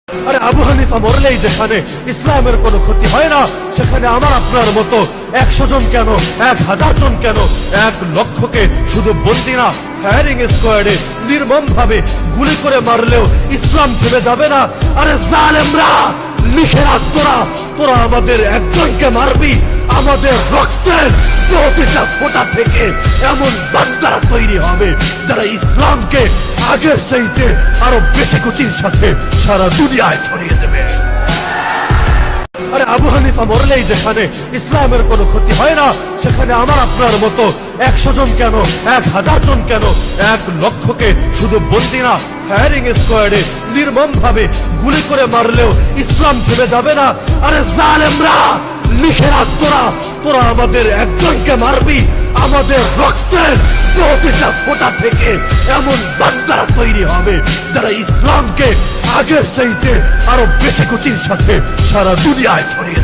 আরে আবু হানিফা মরলেই যেখানে ইসলামের কোনো ক্ষতি হয় না, সেখানে আমার আপনার মতো 100 জন কেন, 1000 জন কেন, 1 লক্ষকে শুধু বন্দি না, ফায়ারিং স্কোয়াডে নির্মম ভাবে গুলি করে মারলেও ইসলাম থেমে যাবে না। আরে জালেমরা, লিখে রাখ, তোরা আমাদের একজনকে মারবি, আমাদের রক্তের প্রতিটা ফোঁটা থেকে এমন বান্দারা তৈরি হবে যারা ইসলামকে আগের চাইতে আরো বেশি গতির সাথে সারা দুনিয়ায় ছড়িয়ে দেবে। আরে আবু হানিফা মরলেই যেখানে ইসলামের কোনো ক্ষতি হয় না, সেখানে আমার আপনার মতো 100 জন কেন, 1000 জন কেন, 1 লক্ষকে শুধু বন্দি না, ফায়ারিং স্কোয়াডে নির্মম ভাবে গুলি করে মারলেও ইসলাম থেমে যাবে না। আরে জালেমরা, লিখে রাখ, তোরা আমাদের একজনকে মারবি, আমাদের রক্তের প্রতিটা ফোঁটা থেকে এমন বান্দারা তৈরি হবে যারা ইসলামকে আগের চাইতে আরো বেশি গতির সাথে সারা দুনিয়ায় ছড়িয়ে